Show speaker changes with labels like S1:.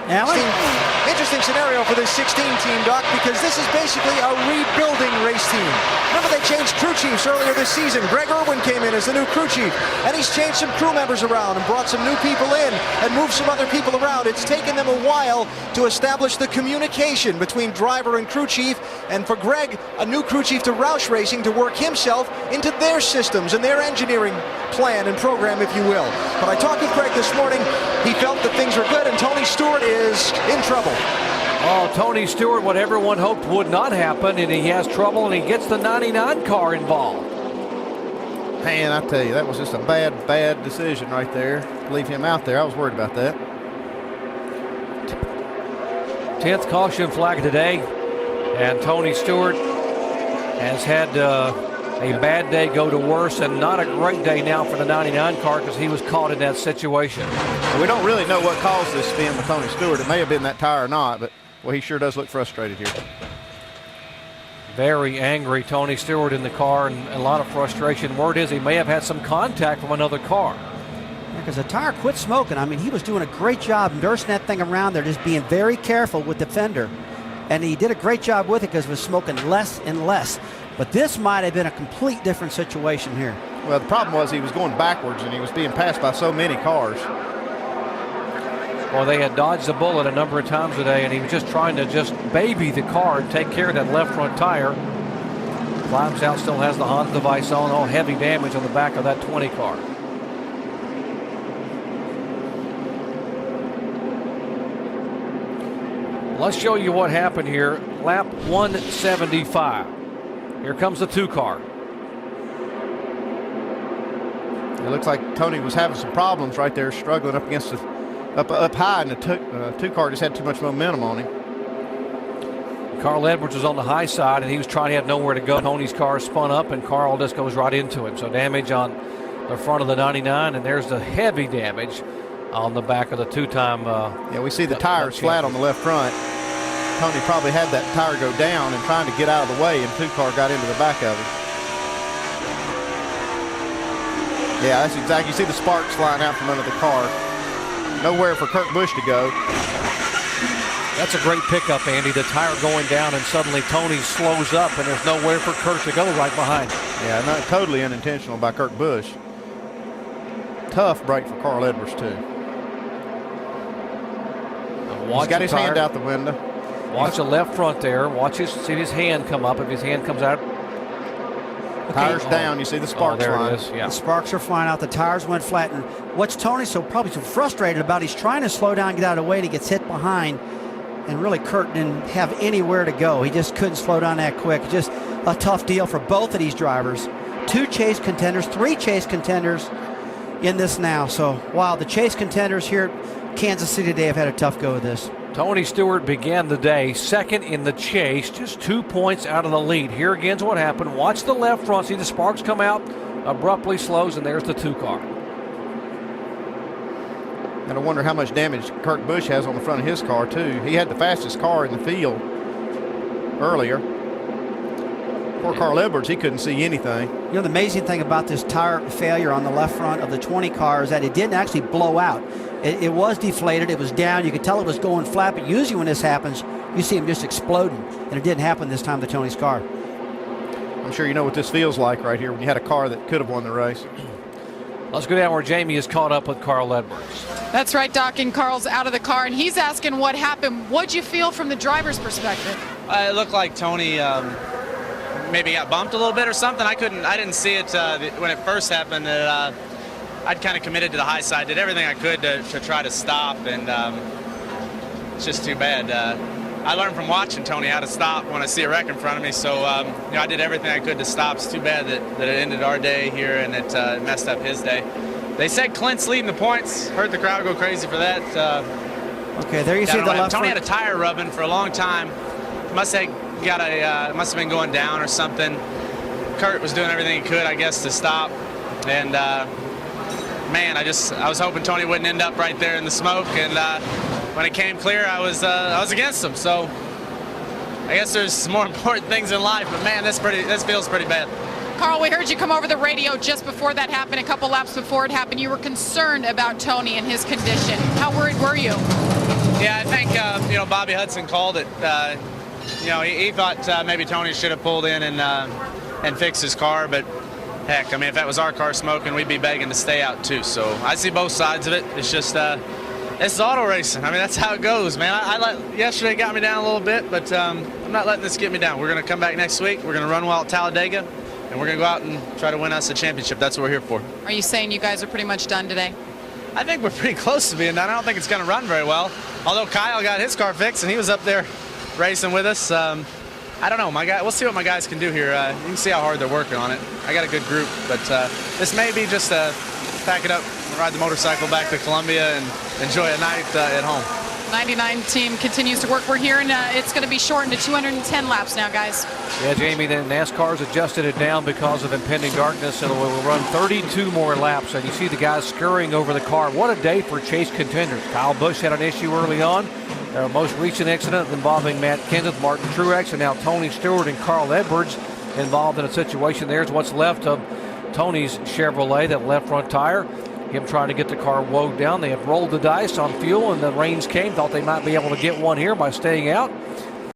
S1: Interesting scenario for this 16 team, Doc, because this is basically a rebuilding race team. Remember, they changed crew chiefs earlier this season. Greg Irwin came in as the new crew chief, and he's changed some crew members around and brought some new people in and moved some other people around. It's taken them a while to establish the communication between driver and crew chief, and for Greg, a new crew chief to Roush Racing, to work himself into their systems and their engineering plan and program, if you will. But I talked with Greg this morning. He felt that things were good, and Tony Stewart is in trouble.
S2: Oh, Tony Stewart, what everyone hoped would not happen, and he has trouble, and he gets the 99 car involved.
S3: Man, I tell you, that was just a bad decision right there. Leave him out there. I was worried about that.
S2: 10th caution flag today, and Tony Stewart has had a bad day go to worse, and not a great day now for the 99 car because he was caught in that situation.
S3: We don't really know what caused this spin with Tony Stewart. It may have been that tire or not, but well, he sure does look frustrated here.
S2: Very angry Tony Stewart in the car, and a lot of frustration. Word is he may have had some contact from another car.
S4: Because the tire quit smoking. I mean, he was doing a great job nursing that thing around there, just being very careful with the fender. And he did a great job with it because it was smoking less and less. But this might have been a complete different situation here.
S3: Well, the problem was he was going backwards, and he was being passed by so many cars.
S2: Well, they had dodged the bullet a number of times today, and he was just trying to just baby the car and take care of that left front tire. Climbs out, still has the Hans device on. Oh, heavy damage on the back of that 20 car. Let's show you what happened here. Lap 175. Here comes the 2 car.
S3: It looks like Tony was having some problems right there, struggling up against the up high, and the 2 car just had too much momentum on him.
S2: Carl Edwards was on the high side, and he was trying to have nowhere to go. Tony's car spun up, and Carl just goes right into him. So damage on the front of the 99, and there's the heavy damage on the back of the 2-time.
S3: Yeah, we see the tires flat on the left front. Tony probably had that tire go down and trying to get out of the way, and 2 car got into the back of him. Yeah, that's exactly. You see the sparks flying out from under the car. Nowhere for Kurt Busch to go.
S2: That's a great pickup, Andy. The tire going down, and suddenly Tony slows up, and there's nowhere for Kurt to go right behind him.
S3: Yeah, not totally unintentional by Kurt Busch. Tough break for Carl Edwards, too. He's got his hand out the window.
S2: Watch the left front there. See his hand come up. If his hand comes out.
S3: Tires down. You see the sparks flying.
S4: Yeah. The sparks are flying out. The tires went flat. And what's Tony probably so frustrated about? He's trying to slow down, get out of the way, and he gets hit behind. And really, Kurt didn't have anywhere to go. He just couldn't slow down that quick. Just a tough deal for both of these drivers. 2 chase contenders, 3 chase contenders in this now. So, wow, the chase contenders here at Kansas City today have had a tough go with this.
S2: Tony Stewart began the day second in the chase, just 2 points out of the lead. Here again's what happened. Watch the left front. See the sparks come out, abruptly slows, and there's the 2 car.
S3: And I wonder how much damage Kurt Busch has on the front of his car, too. He had the fastest car in the field earlier. Poor Carl Edwards, he couldn't see anything.
S4: You know, the amazing thing about this tire failure on the left front of the 20 car is that it didn't actually blow out. It was deflated. It was down. You could tell it was going flat, but usually when this happens, you see him just exploding, and it didn't happen this time to Tony's car.
S3: I'm sure you know what this feels like right here when you had a car that could have won the race.
S2: Let's go down where Jamie is caught up with Carl Edwards.
S5: That's right, Doc, and Carl's out of the car, and he's asking what happened. What'd you feel from the driver's perspective?
S6: It looked like Tony maybe got bumped a little bit or something. I didn't see it when it first happened. I'd kind of committed to the high side, did everything I could to try to stop, and it's just too bad. I learned from watching Tony how to stop when I see a wreck in front of me, so I did everything I could to stop. It's too bad that it ended our day here and it messed up his day. They said Clint's leading the points. Heard the crowd go crazy for that.
S4: Okay, there you see the left
S6: Tony
S4: front.
S6: had a tire rubbing for a long time. Must have been going down or something. Kurt was doing everything he could, I guess, to stop. And man, I was hoping Tony wouldn't end up right there in the smoke. And when it came clear, I was against him. So I guess there's some more important things in life. But man, this feels pretty bad.
S5: Carl, we heard you come over the radio just before that happened, a couple laps before it happened. You were concerned about Tony and his condition. How worried were you?
S6: Yeah, I think, Bobby Hudson called it. He thought maybe Tony should have pulled in and fixed his car, but heck, I mean, if that was our car smoking, we'd be begging to stay out too. So I see both sides of it. It's just, it's auto racing. I mean, that's how it goes, man. Yesterday got me down a little bit, but I'm not letting this get me down. We're going to come back next week. We're going to run well at Talladega, and we're going to go out and try to win us a championship. That's what we're here for.
S5: Are you saying you guys are pretty much done today?
S6: I think we're pretty close to being done. I don't think it's going to run very well. Although Kyle got his car fixed, and he was up there racing with us. I don't know. We'll see what my guys can do here. You can see how hard they're working on it. I got a good group, but this may be just pack it up, ride the motorcycle back to Columbia, and enjoy a night at home.
S5: 99 team continues to work. We're here, and it's going to be shortened to 210 laps now, guys.
S2: Yeah, Jamie, then NASCAR's adjusted it down because of impending darkness, and we'll run 32 more laps. And you see the guys scurrying over the car. What a day for chase contenders. Kyle Busch had an issue early on. Their most recent incident involving Matt Kenseth, Martin Truex, and now Tony Stewart and Carl Edwards involved in a situation. There's what's left of Tony's Chevrolet, that left front tire. Him trying to get the car woed down. They have rolled the dice on fuel, and the rains came. Thought they might be able to get one here by staying out.